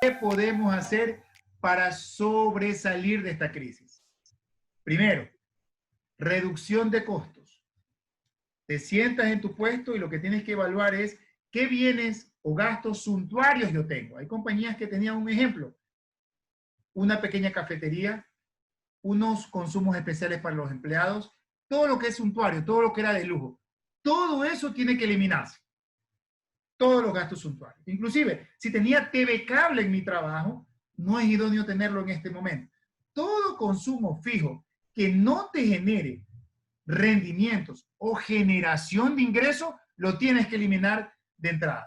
¿Qué podemos hacer para sobresalir de esta crisis? Primero, reducción de costos. Te sientas en tu puesto y lo que tienes que evaluar es qué bienes o gastos suntuarios yo tengo. Hay compañías que tenían un ejemplo, una pequeña cafetería, unos consumos especiales para los empleados, todo lo que es suntuario, todo lo que era de lujo. Todo eso tiene que eliminarse. Todos los gastos suntuarios. Inclusive, si tenía TV cable en mi trabajo, no es idóneo tenerlo en este momento. Todo consumo fijo que no te genere rendimientos o generación de ingresos, lo tienes que eliminar de entrada.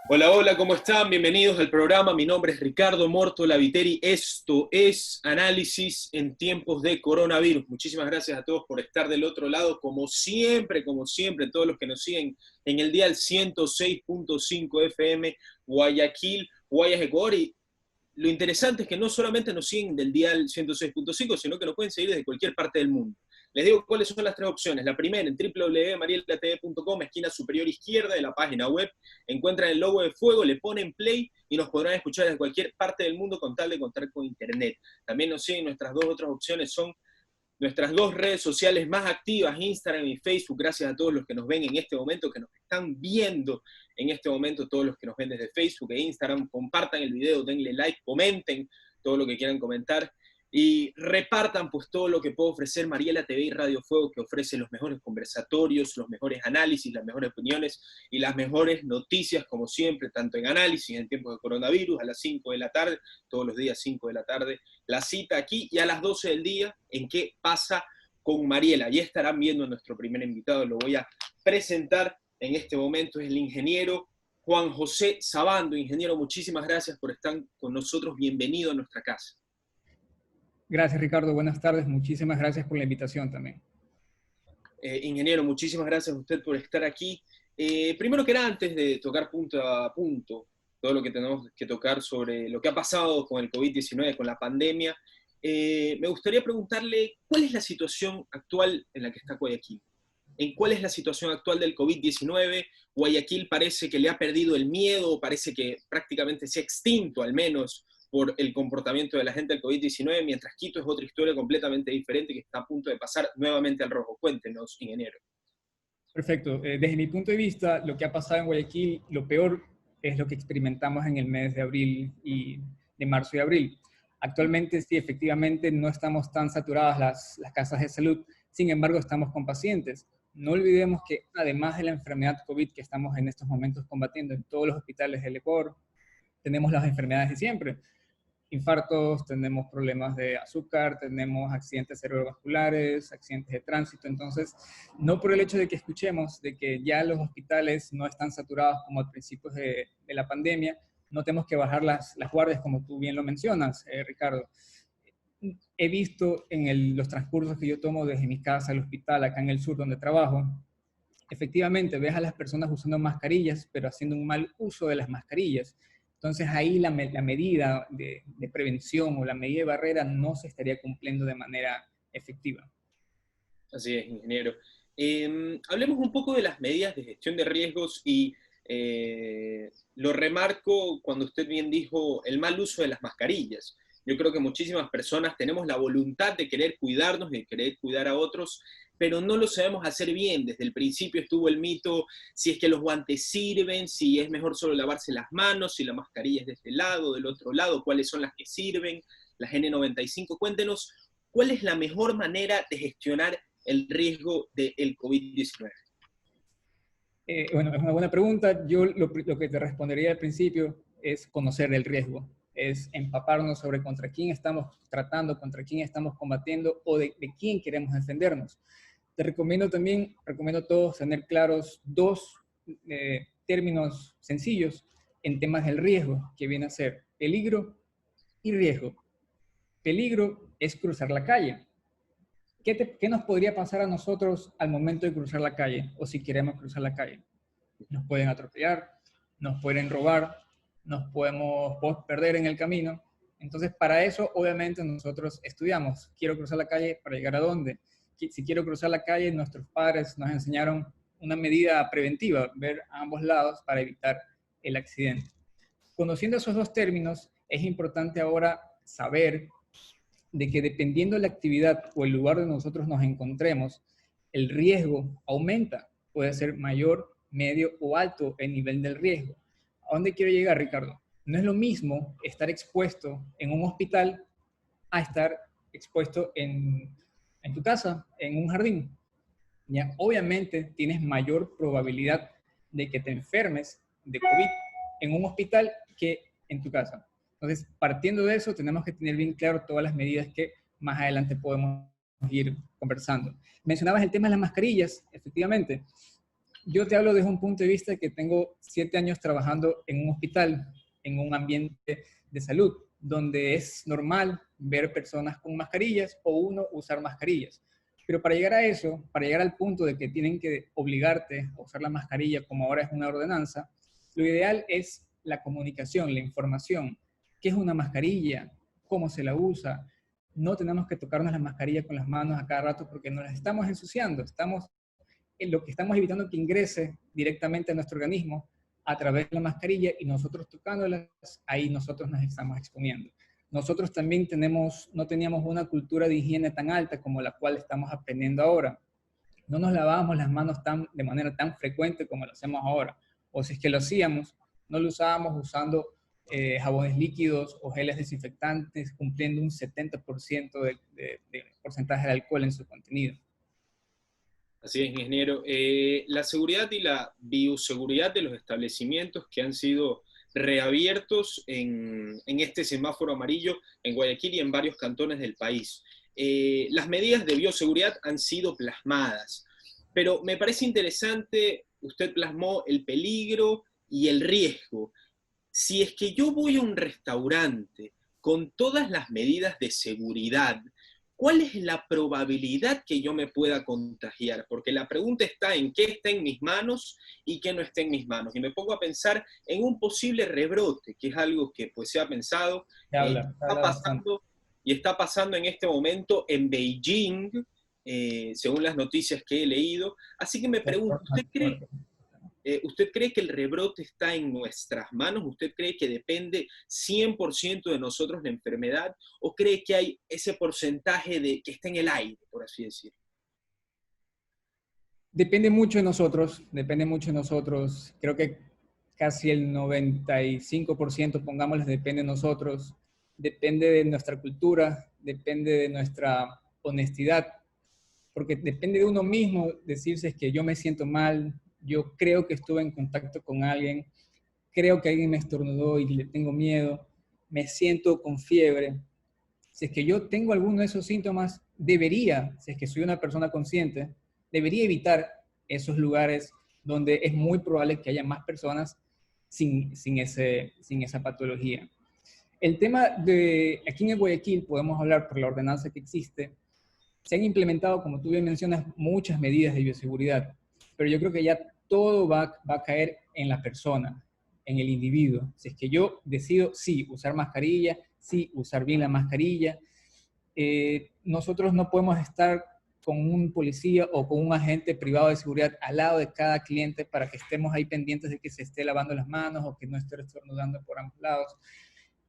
Hola, hola, ¿cómo están? Bienvenidos al programa. Mi nombre es Ricardo Mortola Viteri. Esto es Análisis en tiempos de coronavirus. Muchísimas gracias a todos por estar del otro lado. Como siempre, todos los que nos siguen en el dial 106.5 FM, Guayaquil, Guayas, Ecuador. Y lo interesante es que no solamente nos siguen del dial 106.5, sino que nos pueden seguir desde cualquier parte del mundo. Les digo cuáles son las tres opciones. La primera, en www.marielatv.com, esquina superior izquierda de la página web, encuentran el logo de fuego, le ponen play y nos podrán escuchar desde cualquier parte del mundo con tal de contar con internet. También nos siguen nuestras dos otras opciones, son nuestras dos redes sociales más activas, Instagram y Facebook. Gracias a todos los que nos ven en este momento, que nos están viendo en este momento, todos los que nos ven desde Facebook e Instagram. Compartan el video, denle like, comenten todo lo que quieran comentar y repartan pues todo lo que puede ofrecer Mariela TV y Radio Fuego, que ofrece los mejores conversatorios, los mejores análisis, las mejores opiniones y las mejores noticias, como siempre, tanto en análisis en tiempos de coronavirus, a las 5 de la tarde, todos los días 5 de la tarde, la cita aquí, y a las 12 del día en ¿Qué pasa con Mariela? Ya estarán viendo a nuestro primer invitado, lo voy a presentar en este momento, es el ingeniero Juan José Sabando. Ingeniero, muchísimas gracias por estar con nosotros, bienvenido a nuestra casa. Gracias, Ricardo. Buenas tardes. Muchísimas gracias por la invitación también. Ingeniero, muchísimas gracias a usted por estar aquí. Primero que nada, antes de tocar punto a punto todo lo que tenemos que tocar sobre lo que ha pasado con el COVID-19, con la pandemia, me gustaría preguntarle cuál es la situación actual en la que está Guayaquil. ¿En cuál es la situación actual del COVID-19? Guayaquil parece que le ha perdido el miedo, parece que prácticamente se ha extinto al menos por el comportamiento de la gente del COVID-19, mientras Quito es otra historia completamente diferente que está a punto de pasar nuevamente al rojo. Cuéntenos, ingeniero. Perfecto. Desde mi punto de vista, lo que ha pasado en Guayaquil, lo peor es lo que experimentamos en el mes de abril y de marzo y abril. Actualmente, sí, efectivamente, no estamos tan saturadas las casas de salud, sin embargo, estamos con pacientes. No olvidemos que, además de la enfermedad COVID que estamos en estos momentos combatiendo en todos los hospitales del Ecuador, tenemos las enfermedades de siempre. Infartos, tenemos problemas de azúcar, tenemos accidentes cerebrovasculares, accidentes de tránsito. Entonces, no por el hecho de que escuchemos de que ya los hospitales no están saturados como a principios de la pandemia, no tenemos que bajar las guardias, como tú bien lo mencionas, Ricardo. He visto en los transcursos que yo tomo desde mi casa al hospital, acá en el sur donde trabajo, efectivamente ves a las personas usando mascarillas, pero haciendo un mal uso de las mascarillas. Entonces ahí la medida de prevención o la medida de barrera no se estaría cumpliendo de manera efectiva. Así es, ingeniero. Hablemos un poco de las medidas de gestión de riesgos y lo remarco cuando usted bien dijo el mal uso de las mascarillas. Yo creo que muchísimas personas tenemos la voluntad de querer cuidarnos, de querer cuidar a otros, pero no lo sabemos hacer bien. Desde el principio estuvo el mito si es que los guantes sirven, si es mejor solo lavarse las manos, si la mascarilla es de este lado, del otro lado, cuáles son las que sirven, las N95. Cuéntenos, ¿cuál es la mejor manera de gestionar el riesgo del COVID-19? Bueno, es una buena pregunta. Yo lo que te respondería al principio es conocer el riesgo, es empaparnos sobre contra quién estamos tratando, contra quién estamos combatiendo o de quién queremos defendernos. Te recomiendo a todos tener claros dos términos sencillos en temas del riesgo, que viene a ser peligro y riesgo. Peligro es cruzar la calle. ¿Qué nos podría pasar a nosotros al momento de cruzar la calle o si queremos cruzar la calle? Nos pueden atropellar, nos pueden robar, nos podemos perder en el camino. Entonces, para eso, obviamente, nosotros estudiamos. Quiero cruzar la calle, ¿para llegar a dónde? Si quiero cruzar la calle, nuestros padres nos enseñaron una medida preventiva, ver a ambos lados para evitar el accidente. Conociendo esos dos términos, es importante ahora saber de que dependiendo de la actividad o el lugar donde nosotros nos encontremos, el riesgo aumenta. Puede ser mayor, medio o alto el nivel del riesgo. ¿A dónde quiero llegar, Ricardo? No es lo mismo estar expuesto en un hospital a estar expuesto en tu casa, en un jardín. ¿Ya? Obviamente tienes mayor probabilidad de que te enfermes de COVID en un hospital que en tu casa. Entonces, partiendo de eso, tenemos que tener bien claro todas las medidas que más adelante podemos ir conversando. Mencionabas el tema de las mascarillas, efectivamente. Yo te hablo desde un punto de vista que tengo 7 años trabajando en un hospital, en un ambiente de salud, donde es normal ver personas con mascarillas o uno usar mascarillas. Pero para llegar a eso, para llegar al punto de que tienen que obligarte a usar la mascarilla como ahora es una ordenanza, lo ideal es la comunicación, la información. ¿Qué es una mascarilla? ¿Cómo se la usa? No tenemos que tocarnos la mascarilla con las manos a cada rato porque nos las estamos ensuciando. Lo que estamos evitando que ingrese directamente a nuestro organismo a través de la mascarilla y nosotros tocándolas, ahí nosotros nos estamos exponiendo. nosotros también no teníamos una cultura de higiene tan alta como la cual estamos aprendiendo ahora. No nos lavábamos las manos de manera tan frecuente como lo hacemos ahora. O si es que lo hacíamos, no lo usábamos usando jabones líquidos o geles desinfectantes, cumpliendo un 70% de porcentaje de alcohol en su contenido. Así es, ingeniero. La seguridad y la bioseguridad de los establecimientos que han sido reabiertos en este semáforo amarillo en Guayaquil y en varios cantones del país. Las medidas de bioseguridad han sido plasmadas, pero me parece interesante, usted plasmó el peligro y el riesgo. Si es que yo voy a un restaurante con todas las medidas de seguridad, ¿cuál es la probabilidad que yo me pueda contagiar? Porque la pregunta está en qué está en mis manos y qué no está en mis manos. Y me pongo a pensar en un posible rebrote, que es algo que pues se ha pensado, está pasando en este momento en Beijing, según las noticias que he leído. Así que me pregunto, ¿usted cree que el rebrote está en nuestras manos? ¿Usted cree que depende 100% de nosotros la enfermedad? ¿O cree que hay ese porcentaje que está en el aire, por así decirlo? Depende mucho de nosotros, depende mucho de nosotros. Creo que casi el 95%, pongámosles, depende de nosotros. Depende de nuestra cultura, depende de nuestra honestidad. Porque depende de uno mismo decirse que yo me siento mal, yo creo que estuve en contacto con alguien, creo que alguien me estornudó y le tengo miedo, me siento con fiebre. Si es que yo tengo alguno de esos síntomas, si es que soy una persona consciente, debería evitar esos lugares donde es muy probable que haya más personas sin esa patología. El tema de, aquí en Guayaquil podemos hablar por la ordenanza que existe, se han implementado, como tú bien mencionas, muchas medidas de bioseguridad, pero yo creo que ya todo va a caer en la persona, en el individuo. Si es que yo decido, sí, usar mascarilla, sí, usar bien la mascarilla, nosotros no podemos estar con un policía o con un agente privado de seguridad al lado de cada cliente para que estemos ahí pendientes de que se esté lavando las manos o que no esté estornudando por ambos lados.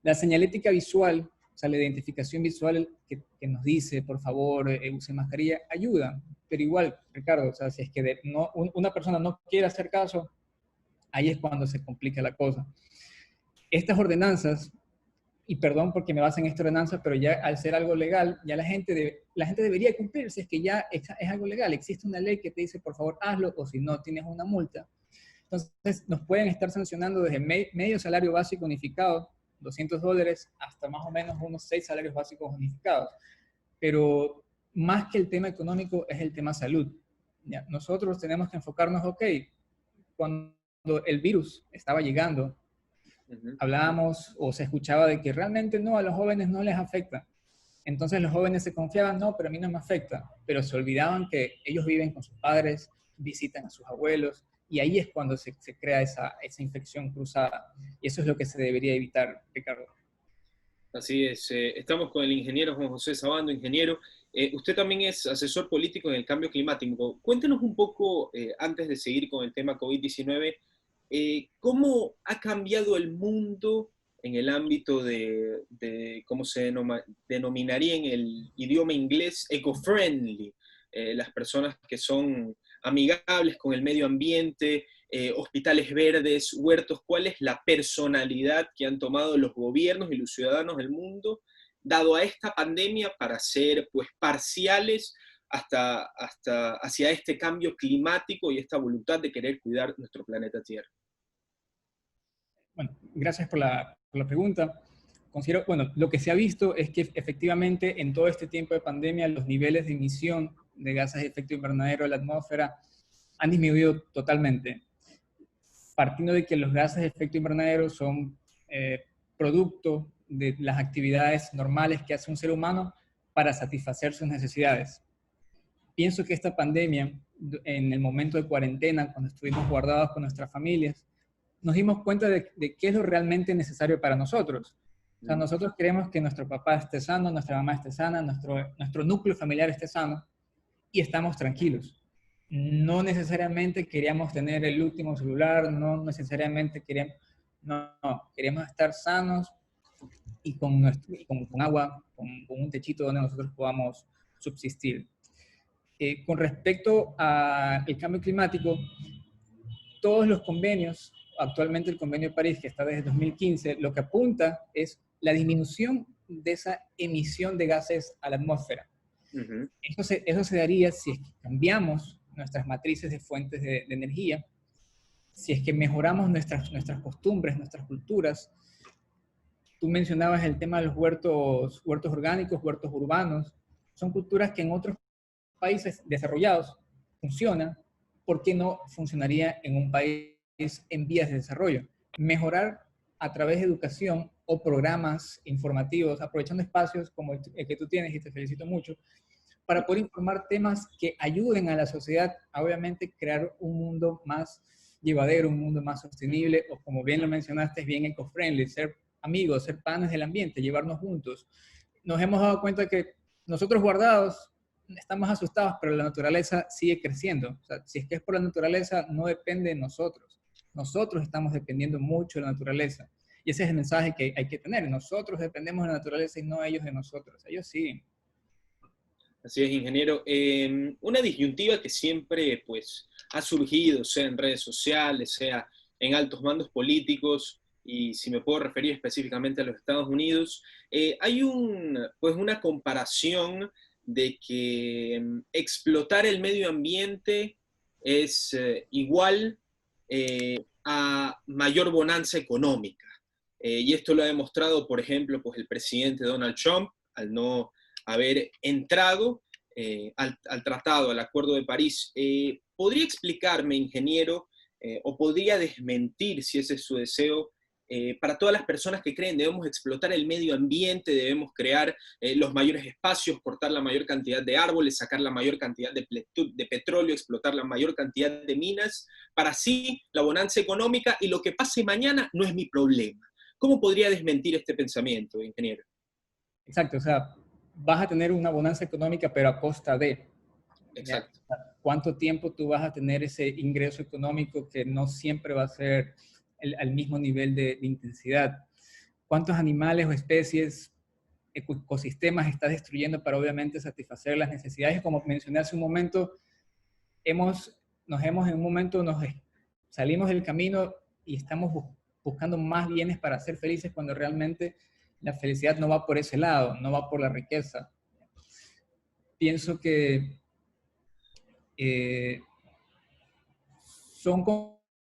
La señalética visual, o sea, la identificación visual que nos dice, por favor, use mascarilla, ayuda. Pero igual, Ricardo, o sea, si es que una persona no quiere hacer caso, ahí es cuando se complica la cosa. Estas ordenanzas, y perdón porque me baso en esta ordenanza, pero ya al ser algo legal, ya la gente debería cumplir, si es que ya es algo legal. Existe una ley que te dice, por favor, hazlo, o si no, tienes una multa. Entonces, nos pueden estar sancionando desde medio salario básico unificado, $200, hasta más o menos unos 6 salarios básicos unificados. Pero más que el tema económico es el tema salud. ¿Ya? Nosotros tenemos que enfocarnos, ok, cuando el virus estaba llegando, hablábamos o se escuchaba de que realmente no, a los jóvenes no les afecta. Entonces los jóvenes se confiaban, no, pero a mí no me afecta. Pero se olvidaban que ellos viven con sus padres, visitan a sus abuelos, y ahí es cuando se crea esa infección cruzada. Y eso es lo que se debería evitar, Ricardo. Así es. Estamos con el ingeniero Juan José Sabando. Ingeniero, usted también es asesor político en el cambio climático. Cuéntenos un poco, antes de seguir con el tema COVID-19, ¿cómo ha cambiado el mundo en el ámbito de cómo se denominaría en el idioma inglés, eco-friendly? Las personas que son amigables con el medio ambiente, hospitales verdes, huertos. ¿Cuál es la personalidad que han tomado los gobiernos y los ciudadanos del mundo, dado a esta pandemia, para ser pues parciales hacia este cambio climático y esta voluntad de querer cuidar nuestro planeta Tierra? Bueno, gracias por la pregunta. Considero, bueno, lo que se ha visto es que efectivamente en todo este tiempo de pandemia los niveles de emisión de gases de efecto invernadero de la atmósfera han disminuido totalmente, partiendo de que los gases de efecto invernadero son producto de las actividades normales que hace un ser humano para satisfacer sus necesidades. Pienso que esta pandemia, en el momento de cuarentena, cuando estuvimos guardados con nuestras familias, nos dimos cuenta de qué es lo realmente necesario para nosotros. O sea, nosotros queremos que nuestro papá esté sano, nuestra mamá esté sana, nuestro núcleo familiar esté sano, y estamos tranquilos. No necesariamente queríamos tener el último celular, no necesariamente queríamos estar sanos, y con agua, con un techito donde nosotros podamos subsistir. Con respecto al cambio climático, todos los convenios, actualmente el Convenio de París, que está desde 2015, lo que apunta es la disminución de esa emisión de gases a la atmósfera. Ujú. Eso se daría si es que cambiamos nuestras matrices de fuentes de energía, si es que mejoramos nuestras costumbres, nuestras culturas. Tú mencionabas el tema de los huertos orgánicos, huertos urbanos. Son culturas que en otros países desarrollados funcionan. ¿Por qué no funcionaría en un país en vías de desarrollo? Mejorar a través de educación o programas informativos, aprovechando espacios como el que tú tienes, y te felicito mucho, para poder informar temas que ayuden a la sociedad a obviamente crear un mundo más llevadero, un mundo más sostenible, o como bien lo mencionaste, bien eco-friendly, ser amigos, ser panes del ambiente, llevarnos juntos. Nos hemos dado cuenta que nosotros guardados estamos asustados, pero la naturaleza sigue creciendo. O sea, si es que es por la naturaleza, no depende de nosotros. Nosotros estamos dependiendo mucho de la naturaleza. Y ese es el mensaje que hay que tener. Nosotros dependemos de la naturaleza y no ellos de nosotros. Ellos sí. Así es, ingeniero. Una disyuntiva que siempre pues, ha surgido, sea en redes sociales, sea en altos mandos políticos, y si me puedo referir específicamente a los Estados Unidos, hay pues una comparación de que explotar el medio ambiente es igual a mayor bonanza económica. Y esto lo ha demostrado, por ejemplo, pues el presidente Donald Trump, al no haber entrado al tratado, al Acuerdo de París. ¿Podría explicarme, ingeniero, o podría desmentir, si ese es su deseo, para todas las personas que creen debemos explotar el medio ambiente, debemos crear los mayores espacios, cortar la mayor cantidad de árboles, sacar la mayor cantidad de petróleo, explotar la mayor cantidad de minas, para así la bonanza económica, y lo que pase mañana no es mi problema? ¿Cómo podría desmentir este pensamiento, ingeniero? Exacto, o sea, vas a tener una bonanza económica, pero a costa de, ¿ya? Exacto. ¿Cuánto tiempo tú vas a tener ese ingreso económico que no siempre va a ser al mismo nivel de intensidad? ¿Cuántos animales o especies, ecosistemas estás destruyendo para obviamente satisfacer las necesidades? Como mencioné hace un momento, salimos del camino y estamos buscando más bienes para ser felices, cuando realmente la felicidad no va por ese lado, no va por la riqueza. Pienso que eh, son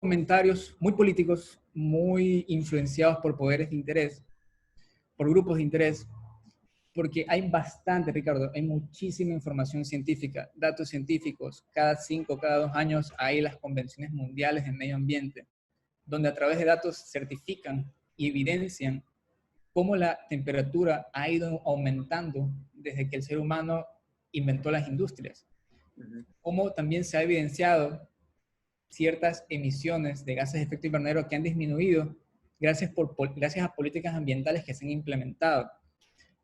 comentarios muy políticos, muy influenciados por poderes de interés, por grupos de interés, porque hay bastante, Ricardo, hay muchísima información científica, datos científicos. Cada 5, cada 2 años hay las convenciones mundiales de medio ambiente, donde a través de datos certifican y evidencian cómo la temperatura ha ido aumentando desde que el ser humano inventó las industrias. Cómo también se ha evidenciado ciertas emisiones de gases de efecto invernadero que han disminuido gracias a políticas ambientales que se han implementado.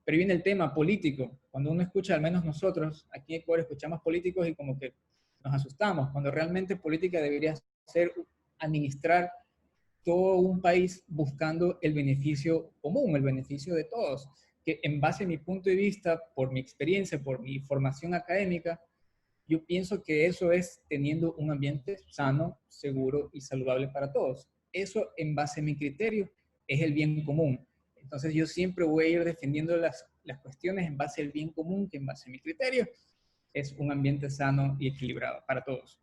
Pero viene el tema político. Cuando uno escucha, al menos nosotros, aquí en Ecuador escuchamos políticos y como que nos asustamos, cuando realmente política debería ser administrar todo un país buscando el beneficio común, el beneficio de todos, que en base a mi punto de vista, por mi experiencia, por mi formación académica, yo pienso que eso es teniendo un ambiente sano, seguro y saludable para todos. Eso, en base a mi criterio, es el bien común. Entonces yo siempre voy a ir defendiendo las cuestiones en base al bien común, que en base a mi criterio es un ambiente sano y equilibrado para todos.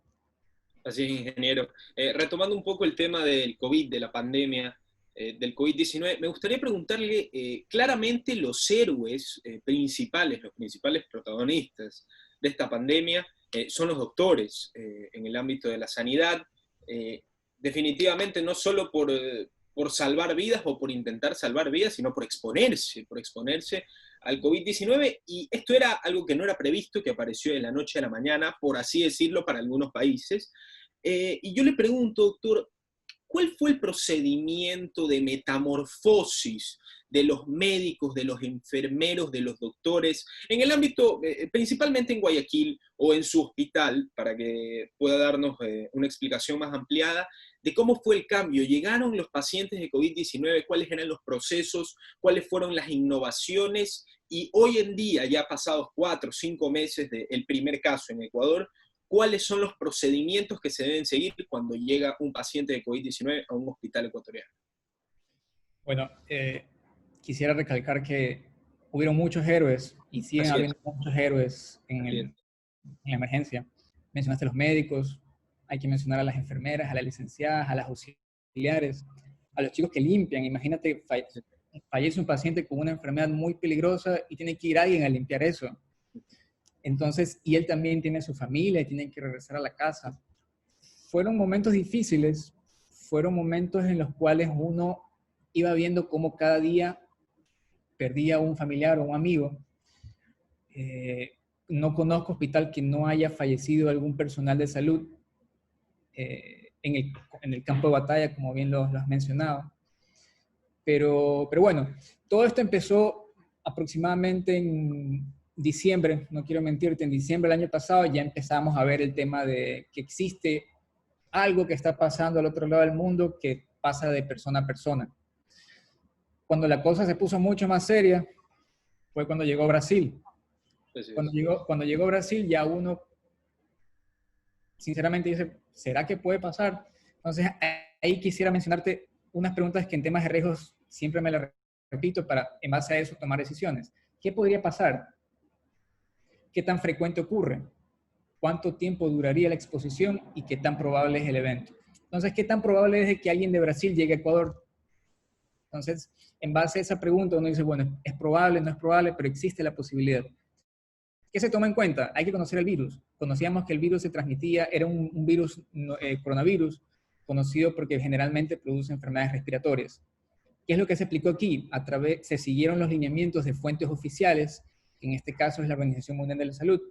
Así es, ingeniero. Retomando un poco el tema del COVID, de la pandemia, del COVID-19, me gustaría preguntarle, claramente los héroes principales, los principales protagonistas de esta pandemia son los doctores en el ámbito de la sanidad, definitivamente no solo por salvar vidas o por intentar salvar vidas, sino por exponerse al COVID-19, y esto era algo que no era previsto, que apareció de la noche a la mañana, por así decirlo, para algunos países. Y yo le pregunto, doctor, ¿cuál fue el procedimiento de metamorfosis de los médicos, de los enfermeros, de los doctores, en el ámbito, principalmente en Guayaquil o en su hospital, para que pueda darnos una explicación más ampliada, de cómo fue el cambio. ¿Llegaron los pacientes de COVID-19? ¿Cuáles eran los procesos? ¿Cuáles fueron las innovaciones? Y hoy en día, ya pasados 4 o 5 meses del primer caso en Ecuador, ¿cuáles son los procedimientos que se deben seguir cuando llega un paciente de COVID-19 a un hospital ecuatoriano? Bueno, quisiera recalcar que hubieron muchos héroes y siguen Así es, habiendo muchos héroes así es. en la emergencia. Mencionaste a los médicos, hay que mencionar a las enfermeras, a las licenciadas, a las auxiliares, a los chicos que limpian. Imagínate, fallece un paciente con una enfermedad muy peligrosa y tiene que ir alguien a limpiar eso. Entonces, y él también tiene su familia y tiene que regresar a la casa. Fueron momentos difíciles, fueron momentos en los cuales uno iba viendo cómo cada día perdía un familiar o un amigo. No conozco hospital que no haya fallecido algún personal de salud en el campo de batalla, como bien lo has mencionado. Pero bueno, todo esto empezó aproximadamente en diciembre, no quiero mentirte, en diciembre del año pasado ya empezamos a ver el tema de que existe algo que está pasando al otro lado del mundo que pasa de persona a persona. Cuando la cosa se puso mucho más seria fue cuando llegó Brasil. Cuando llegó Brasil ya uno sinceramente dice, ¿será que puede pasar? Entonces ahí quisiera mencionarte unas preguntas que en temas de riesgos siempre me las repito para en base a eso tomar decisiones. ¿Qué podría pasar? ¿Qué tan frecuente ocurre? ¿Cuánto tiempo duraría la exposición? ¿Y qué tan probable es el evento? Entonces, ¿qué tan probable es de que alguien de Brasil llegue a Ecuador? Entonces, en base a esa pregunta uno dice, bueno, es probable, no es probable, pero existe la posibilidad. ¿Qué se toma en cuenta? Hay que conocer el virus. Conocíamos que el virus se transmitía, era un virus, coronavirus, conocido porque generalmente produce enfermedades respiratorias. ¿Qué es lo que se aplicó aquí? Se siguieron los lineamientos de fuentes oficiales, que en este caso es la Organización Mundial de la Salud,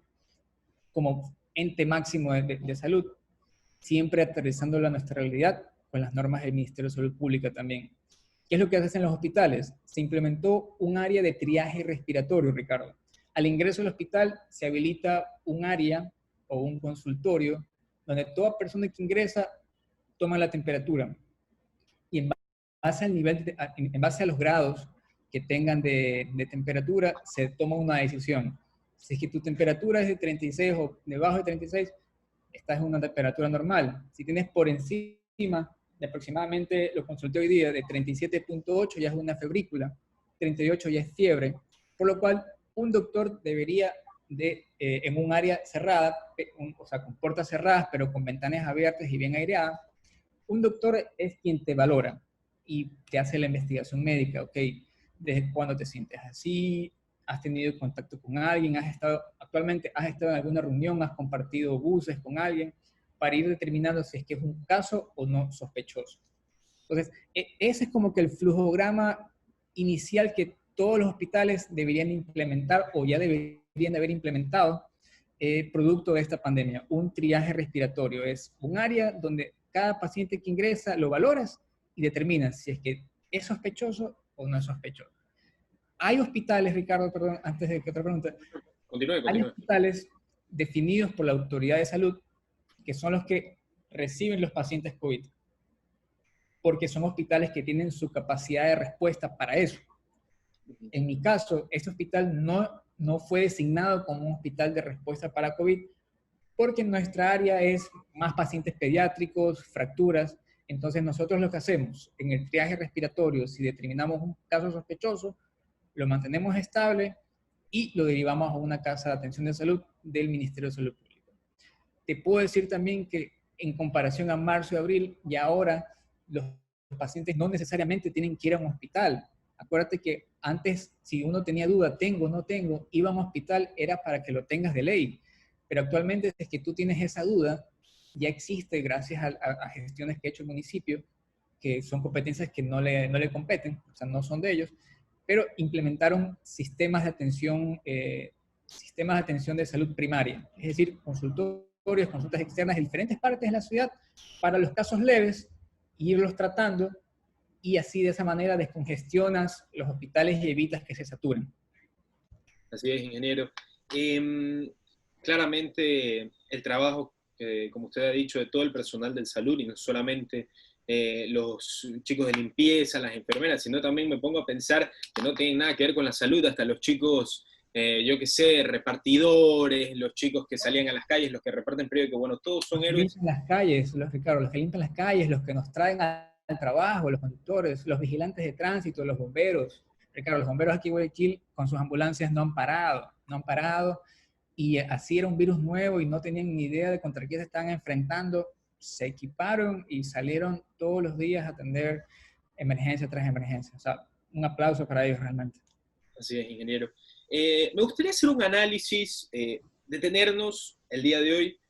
como ente máximo de salud, siempre aterrizándolo a nuestra realidad con las normas del Ministerio de Salud Pública también. ¿Qué es lo que se hace en los hospitales? Se implementó un área de triaje respiratorio, Ricardo. Al ingreso al hospital se habilita un área o un consultorio donde toda persona que ingresa toma la temperatura y en base al nivel, en base a los grados que tengan de temperatura, se toma una decisión. Si es que tu temperatura es de 36 o debajo de 36, estás en una temperatura normal. Si tienes por encima de aproximadamente, lo consulté hoy día, de 37.8 ya es una febrícula, 38 ya es fiebre, por lo cual un doctor debería en un área cerrada, o sea, con puertas cerradas, pero con ventanas abiertas y bien aireadas, un doctor es quien te valora y te hace la investigación médica, ¿ok? ¿Desde cuándo te sientes así? ¿Has tenido contacto con alguien? Actualmente has estado en alguna reunión? ¿Has compartido buses con alguien? Para ir determinando si es que es un caso o no sospechoso. Entonces, ese es como que el flujograma inicial que todos los hospitales deberían implementar o ya deberían de haber implementado producto de esta pandemia. Un triaje respiratorio es un área donde cada paciente que ingresa lo valoras y determinas si es que es sospechoso o no es sospechoso. Hay hospitales, Ricardo, perdón, antes de que otra pregunta. Continúe. Hay hospitales definidos por la autoridad de salud que son los que reciben los pacientes COVID, porque son hospitales que tienen su capacidad de respuesta para eso. En mi caso, este hospital no fue designado como un hospital de respuesta para COVID, porque en nuestra área es más pacientes pediátricos, fracturas. Entonces nosotros lo que hacemos en el triaje respiratorio, si determinamos un caso sospechoso, lo mantenemos estable y lo derivamos a una casa de atención de salud del Ministerio de Salud Pública. Te puedo decir también que en comparación a marzo y abril, y ahora los pacientes no necesariamente tienen que ir a un hospital. Acuérdate que antes, si uno tenía duda, tengo o no tengo, iba a un hospital, era para que lo tengas de ley. Pero actualmente, si es que tú tienes esa duda, ya existe, gracias a gestiones que ha hecho el municipio, que son competencias que no le competen, o sea, no son de ellos, pero implementaron sistemas de atención de salud primaria, es decir, consultorios, consultas externas en diferentes partes de la ciudad para los casos leves, irlos tratando y así de esa manera descongestionas los hospitales y evitas que se saturen. Así es, ingeniero. Claramente el trabajo como usted ha dicho, de todo el personal de salud, y no solamente los chicos de limpieza, las enfermeras, sino también me pongo a pensar que no tienen nada que ver con la salud, hasta los chicos, yo qué sé, repartidores, los chicos que salían a las calles, los que reparten periódicos, bueno, todos son Los que héroes. limpian las calles, Ricardo, los que limpian las calles, los que nos traen al trabajo, los conductores, los vigilantes de tránsito, los bomberos. Ricardo, los bomberos aquí en Guayaquil con sus ambulancias no han parado, y así era un virus nuevo y no tenían ni idea de contra qué se estaban enfrentando. Se equiparon y salieron todos los días a atender emergencia tras emergencia. O sea, un aplauso para ellos realmente. Así es, ingeniero. Me gustaría hacer un análisis, detenernos el día de hoy,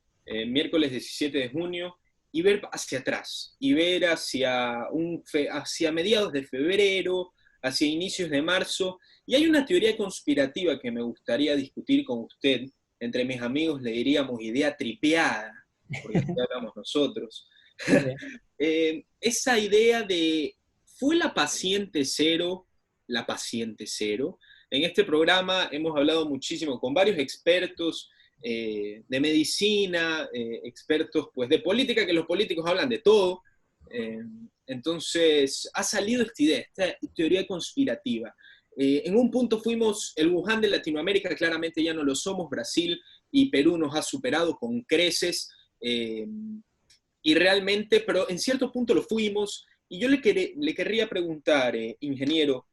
miércoles 17 de junio, y ver hacia atrás, y ver hacia mediados de febrero, hacia inicios de marzo. Y hay una teoría conspirativa que me gustaría discutir con usted. Entre mis amigos le diríamos idea tripeada, porque así hablamos nosotros. Esa idea de, ¿fue la paciente cero la paciente cero? En este programa hemos hablado muchísimo con varios expertos de medicina, expertos pues, de política, que los políticos hablan de todo. Entonces, ha salido esta idea, esta teoría conspirativa. En un punto fuimos el Wuhan de Latinoamérica, claramente ya no lo somos. Brasil y Perú nos ha superado con creces, y realmente, pero en cierto punto lo fuimos. Y yo le querría preguntar, ingeniero,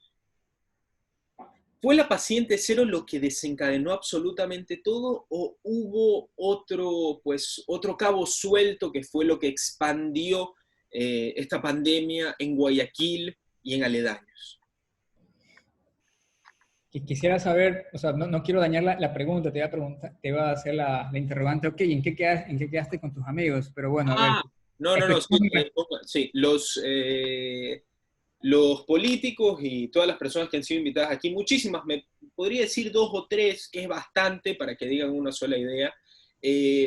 ¿fue la paciente cero lo que desencadenó absolutamente todo, o hubo otro cabo suelto que fue lo que expandió esta pandemia en Guayaquil y en aledaños? Quisiera saber, o sea, no quiero dañar la pregunta, te iba a hacer la interrogante, ok, ¿en qué quedaste con tus amigos? Pero bueno, a ver. No, sí, los políticos y todas las personas que han sido invitadas aquí, muchísimas, me podría decir 2 o 3, que es bastante para que digan una sola idea,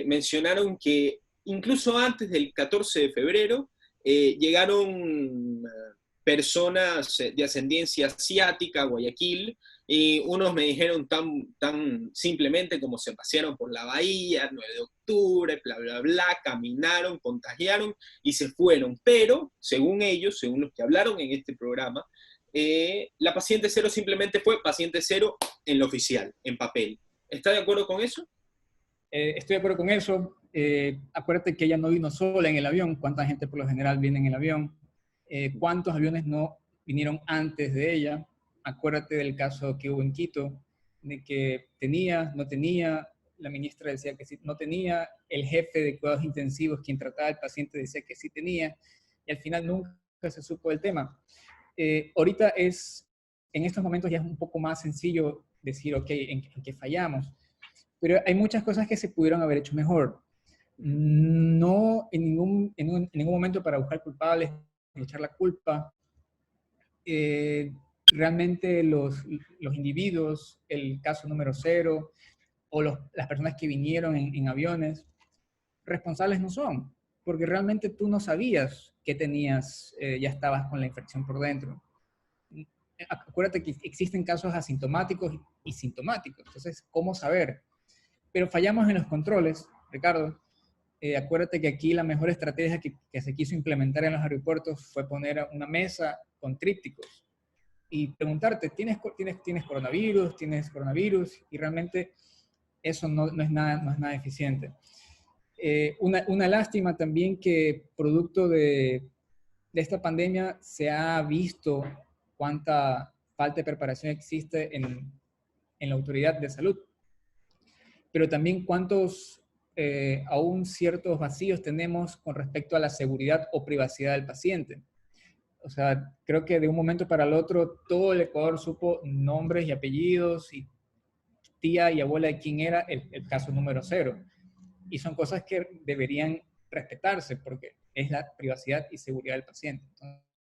mencionaron que incluso antes del 14 de febrero llegaron personas de ascendencia asiática a Guayaquil, y unos me dijeron tan simplemente como se pasearon por la bahía, 9 de octubre, bla, bla, bla, caminaron, contagiaron y se fueron. Pero, según ellos, según los que hablaron en este programa, la paciente cero simplemente fue paciente cero en lo oficial, en papel. ¿Está de acuerdo con eso? Estoy de acuerdo con eso. Acuérdate que ella no vino sola en el avión. ¿Cuánta gente por lo general viene en el avión? ¿Cuántos aviones no vinieron antes de ella? Acuérdate del caso que hubo en Quito, de que no tenía, la ministra decía que sí, no tenía, el jefe de cuidados intensivos, quien trataba al paciente, decía que sí tenía, y al final nunca se supo del tema. Ahorita en estos momentos ya es un poco más sencillo decir, ok, en qué fallamos, pero hay muchas cosas que se pudieron haber hecho mejor. No en ningún momento para buscar culpables, ni echar la culpa. Realmente los individuos, el caso número 0, o las personas que vinieron en aviones, responsables no son, porque realmente tú no sabías que tenías, ya estabas con la infección por dentro. Acuérdate que existen casos asintomáticos y sintomáticos, entonces, ¿cómo saber? Pero fallamos en los controles, Ricardo. Acuérdate que aquí la mejor estrategia que se quiso implementar en los aeropuertos fue poner una mesa con trípticos y preguntarte, ¿tienes coronavirus? ¿Tienes coronavirus? Y realmente eso no es nada eficiente. Una lástima también que producto de esta pandemia se ha visto cuánta falta de preparación existe en la autoridad de salud, pero también cuántos aún ciertos vacíos tenemos con respecto a la seguridad o privacidad del paciente. O sea, creo que de un momento para el otro todo el Ecuador supo nombres y apellidos y tía y abuela de quién era el caso número 0. Y son cosas que deberían respetarse porque es la privacidad y seguridad del paciente.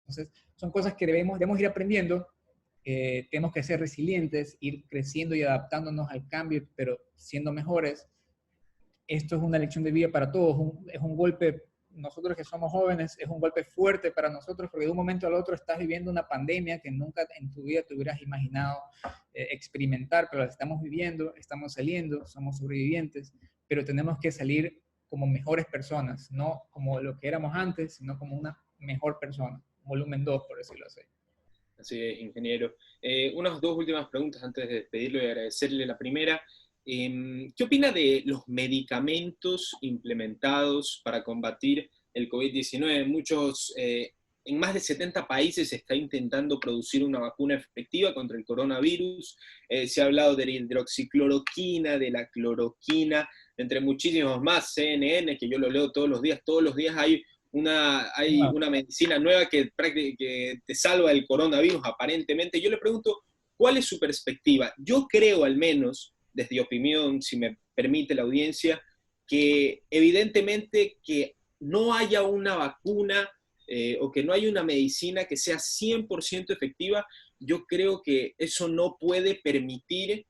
Entonces, son cosas que debemos ir aprendiendo. Tenemos que ser resilientes, ir creciendo y adaptándonos al cambio, pero siendo mejores. Esto es una lección de vida para todos. Es un golpe, nosotros que somos jóvenes, es un golpe fuerte para nosotros porque de un momento al otro estás viviendo una pandemia que nunca en tu vida te hubieras imaginado experimentar, pero la estamos viviendo, estamos saliendo, somos sobrevivientes, pero tenemos que salir como mejores personas, no como lo que éramos antes, sino como una mejor persona, volumen 2, por decirlo así. Así es, ingeniero. Unas dos últimas preguntas antes de despedirlo y agradecerle la primera. ¿Qué opina de los medicamentos implementados para combatir el COVID-19? En más de 70 países se está intentando producir una vacuna efectiva contra el coronavirus. Se ha hablado de la hidroxicloroquina, de la cloroquina, entre muchísimos más, CNN, que yo lo leo todos los días hay una medicina nueva que te salva el coronavirus, aparentemente. Yo le pregunto, ¿cuál es su perspectiva? Yo creo, al menos, desde mi opinión, si me permite la audiencia, que evidentemente que no haya una vacuna o que no haya una medicina que sea 100% efectiva, yo creo que eso no puede permitir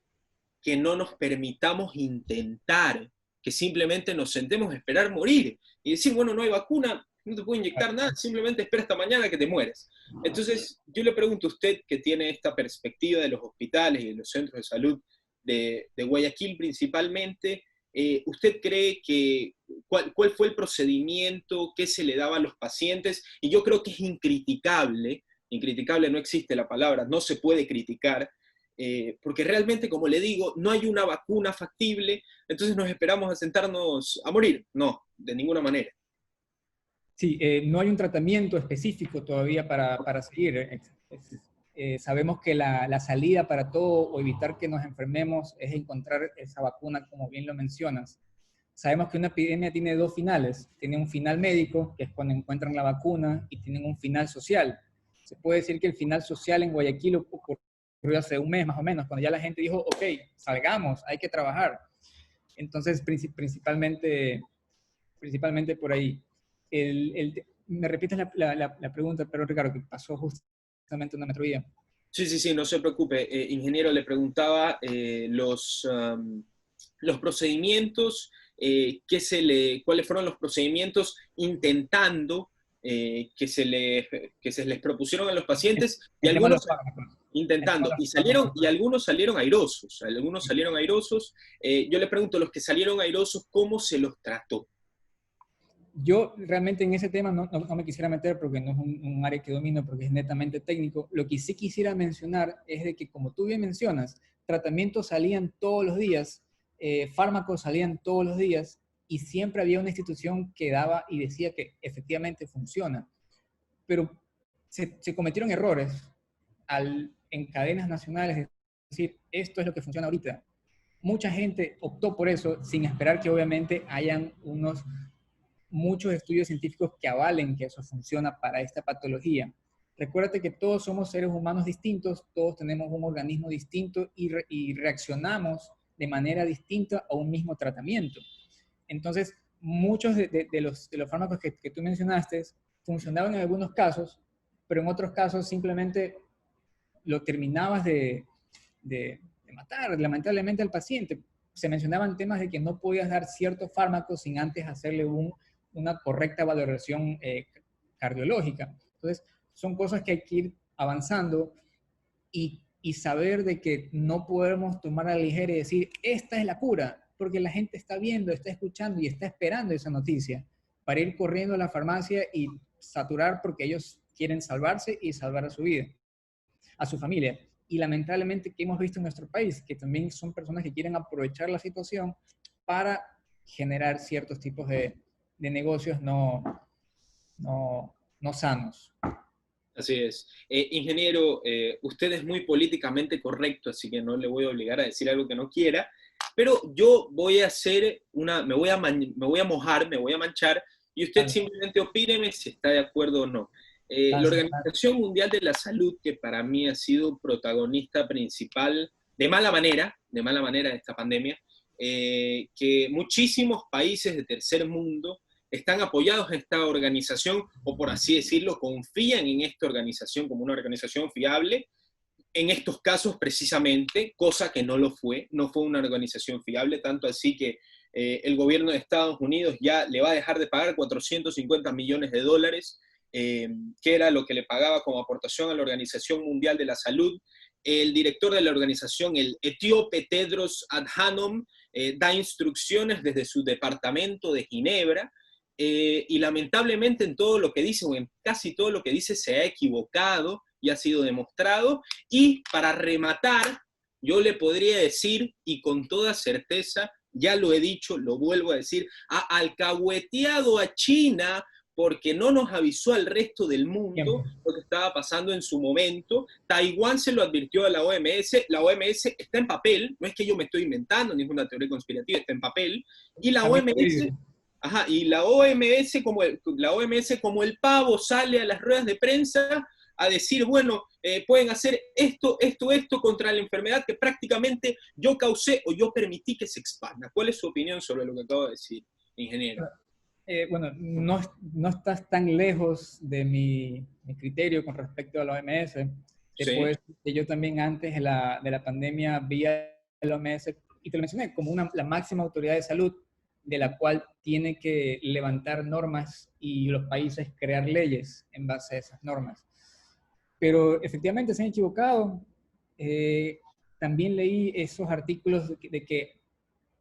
que no nos permitamos intentar, que simplemente nos sentemos a esperar morir y decir, bueno, no hay vacuna, no te puedo inyectar nada, simplemente espera hasta mañana que te mueres. Entonces, yo le pregunto a usted, que tiene esta perspectiva de los hospitales y de los centros de salud de Guayaquil principalmente, ¿usted cree que cuál fue el procedimiento que se le daba a los pacientes? Y yo creo que es incriticable no existe la palabra, no se puede criticar, porque realmente, como le digo, no hay una vacuna factible, entonces nos esperamos a sentarnos a morir. No, de ninguna manera. Sí, no hay un tratamiento específico todavía para seguir. Sabemos que la salida para todo o evitar que nos enfermemos es encontrar esa vacuna, como bien lo mencionas. Sabemos que una epidemia tiene dos finales. Tiene un final médico, que es cuando encuentran la vacuna, y tienen un final social. Se puede decir que el final social en Guayaquil ocurrió hace un mes más o menos, cuando ya la gente dijo, ok, salgamos, hay que trabajar. Entonces, principalmente por ahí. Me repites la pregunta, pero Ricardo, que pasó justamente una metrovía. Sí, no se preocupe. Ingeniero, le preguntaba los procedimientos, cuáles fueron los procedimientos intentando que se les propusieron a los pacientes, y algunos intentando, y algunos salieron airosos. Yo le pregunto, los que salieron airosos, ¿cómo se los trató? Yo realmente en ese tema no me quisiera meter porque no es un área que domino, porque es netamente técnico. Lo que sí quisiera mencionar es de que, como tú bien mencionas, tratamientos salían todos los días, fármacos salían todos los días, y siempre había una institución que daba y decía que efectivamente funciona. Pero se cometieron errores en cadenas nacionales, es decir, esto es lo que funciona ahorita. Mucha gente optó por eso sin esperar que obviamente hayan muchos estudios científicos que avalen que eso funciona para esta patología. Recuérdate que todos somos seres humanos distintos, todos tenemos un organismo distinto y reaccionamos de manera distinta a un mismo tratamiento. Entonces, muchos de los fármacos que tú mencionaste funcionaban en algunos casos, pero en otros casos simplemente lo terminabas de matar, lamentablemente, al paciente. Se mencionaban temas de que no podías dar ciertos fármacos sin antes hacerle una correcta valoración cardiológica. Entonces, son cosas que hay que ir avanzando y saber de que no podemos tomar a la ligera y decir, esta es la cura, porque la gente está viendo, está escuchando y está esperando esa noticia para ir corriendo a la farmacia y saturar porque ellos quieren salvarse y salvar a su vida, a su familia. Y lamentablemente, que hemos visto en nuestro país, que también son personas que quieren aprovechar la situación para generar ciertos tipos de negocios no sanos. Así es. Ingeniero, usted es muy políticamente correcto, así que no le voy a obligar a decir algo que no quiera, pero yo voy a hacer me voy a mojar, me voy a manchar, y usted simplemente opíneme si está de acuerdo o no. La Organización Mundial de la Salud, que para mí ha sido protagonista principal, de mala manera de esta pandemia, que muchísimos países de tercer mundo están apoyados en esta organización, o por así decirlo, confían en esta organización como una organización fiable, en estos casos precisamente, cosa que no fue una organización fiable, tanto así que el gobierno de Estados Unidos ya le va a dejar de pagar $450 millones, que era lo que le pagaba como aportación a la Organización Mundial de la Salud. El director de la organización, el etíope Tedros Adhanom, da instrucciones desde su departamento de Ginebra, y lamentablemente en todo lo que dice, o en casi todo lo que dice, se ha equivocado y ha sido demostrado. Y para rematar, yo le podría decir, y con toda certeza, ya lo he dicho, lo vuelvo a decir, ha alcahueteado a China porque no nos avisó al resto del mundo lo que estaba pasando en su momento. Taiwán se lo advirtió a la OMS está en papel, no es que yo me estoy inventando ninguna teoría conspirativa, está en papel, y la OMS... Ajá, y la OMS como el pavo sale a las ruedas de prensa a decir, bueno, pueden hacer esto contra la enfermedad que prácticamente yo causé o yo permití que se expanda. ¿Cuál es su opinión sobre lo que acabo de decir, ingeniero? Bueno, no estás tan lejos de mi criterio con respecto a la OMS. Después, que yo también antes de la pandemia vi a la OMS, y te lo mencioné, como la máxima autoridad de salud, de la cual tiene que levantar normas y los países crear leyes en base a esas normas. Pero efectivamente se han equivocado. También leí esos artículos de que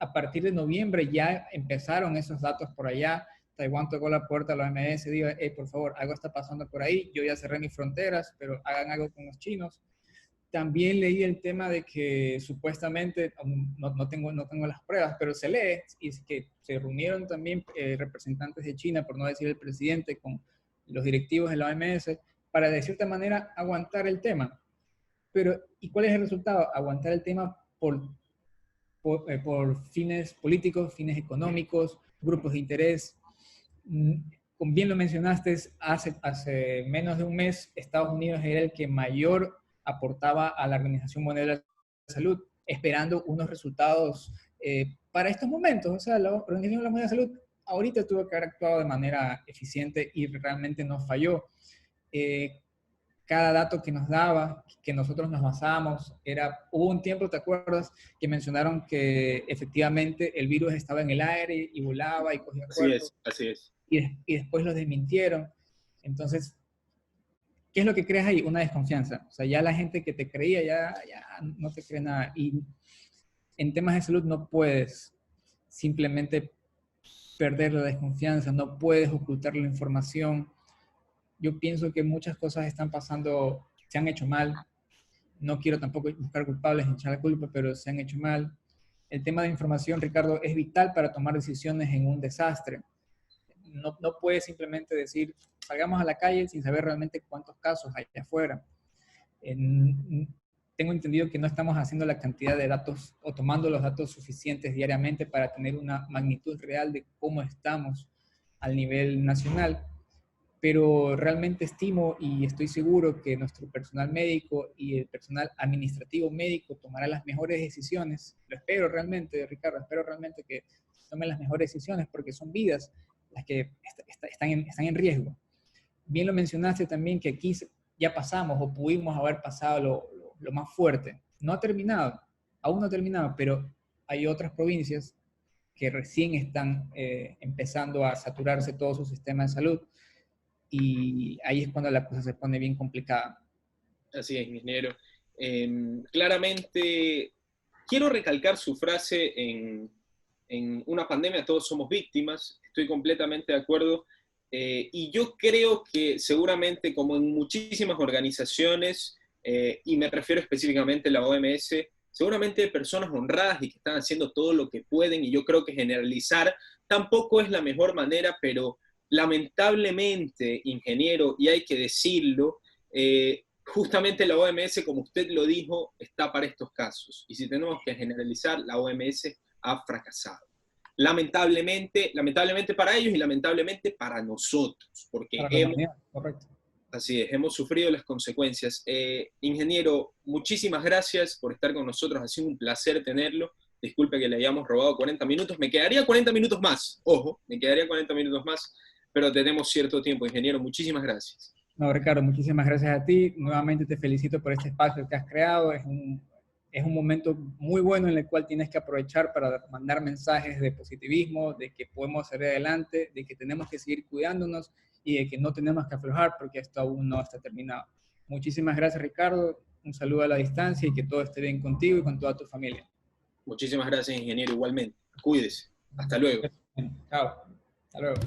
a partir de noviembre ya empezaron esos datos por allá. Taiwán tocó la puerta a la OMS, dijo, por favor, algo está pasando por ahí, yo ya cerré mis fronteras, pero hagan algo con los chinos. También leí el tema de que supuestamente, no tengo las pruebas, pero se lee, y es que se reunieron también representantes de China, por no decir el presidente, con los directivos de la OMS, para de cierta manera aguantar el tema. Pero, ¿y cuál es el resultado? Aguantar el tema por fines políticos, fines económicos, grupos de interés. Como bien lo mencionaste, hace menos de un mes Estados Unidos era el que mayor aportaba a la Organización Mundial de la Salud, esperando unos resultados para estos momentos. O sea, la Organización Mundial de la Salud ahorita tuvo que haber actuado de manera eficiente y realmente no falló. Cada dato que nos daba, que nosotros nos basábamos, hubo un tiempo, ¿te acuerdas?, que mencionaron que efectivamente el virus estaba en el aire y volaba y cogía cuerpos. Así es. Y después lo desmintieron. Entonces, ¿qué es lo que creas ahí? Una desconfianza. O sea, ya la gente que te creía ya no te cree nada. Y en temas de salud no puedes simplemente perder la desconfianza, no puedes ocultar la información. Yo pienso que muchas cosas están pasando, se han hecho mal. No quiero tampoco buscar culpables, echar la culpa, pero se han hecho mal. El tema de información, Ricardo, es vital para tomar decisiones en un desastre. No puedes simplemente decir, salgamos a la calle sin saber realmente cuántos casos hay afuera. Tengo entendido que no estamos haciendo la cantidad de datos o tomando los datos suficientes diariamente para tener una magnitud real de cómo estamos al nivel nacional. Pero realmente estimo y estoy seguro que nuestro personal médico y el personal administrativo médico tomará las mejores decisiones. Lo espero realmente, Ricardo, espero realmente que tomen las mejores decisiones porque son vidas las que están en riesgo. Bien lo mencionaste también que aquí ya pasamos o pudimos haber pasado lo más fuerte. No ha terminado, aún no ha terminado, pero hay otras provincias que recién están empezando a saturarse todo su sistema de salud. Y ahí es cuando la cosa se pone bien complicada. Así es, ingeniero. Claramente, quiero recalcar su frase en una pandemia todos somos víctimas, estoy completamente de acuerdo, y yo creo que seguramente como en muchísimas organizaciones, y me refiero específicamente a la OMS, seguramente hay personas honradas y que están haciendo todo lo que pueden, y yo creo que generalizar tampoco es la mejor manera, pero lamentablemente, ingeniero, y hay que decirlo, justamente la OMS, como usted lo dijo, está para estos casos. Y si tenemos que generalizar, la OMS ha fracasado. Lamentablemente para ellos y lamentablemente para nosotros, porque así es, hemos sufrido las consecuencias. Ingeniero, muchísimas gracias por estar con nosotros, ha sido un placer tenerlo. Disculpe que le hayamos robado 40 minutos, me quedaría 40 minutos más, ojo, me quedaría 40 minutos más, pero tenemos cierto tiempo, ingeniero. Muchísimas gracias. No, Ricardo, muchísimas gracias a ti. Nuevamente te felicito por este espacio que has creado. Es un momento muy bueno en el cual tienes que aprovechar para mandar mensajes de positivismo, de que podemos salir adelante, de que tenemos que seguir cuidándonos y de que no tenemos que aflojar porque esto aún no está terminado. Muchísimas gracias, Ricardo. Un saludo a la distancia y que todo esté bien contigo y con toda tu familia. Muchísimas gracias, ingeniero, igualmente. Cuídese. Hasta luego. Chao. Hasta luego.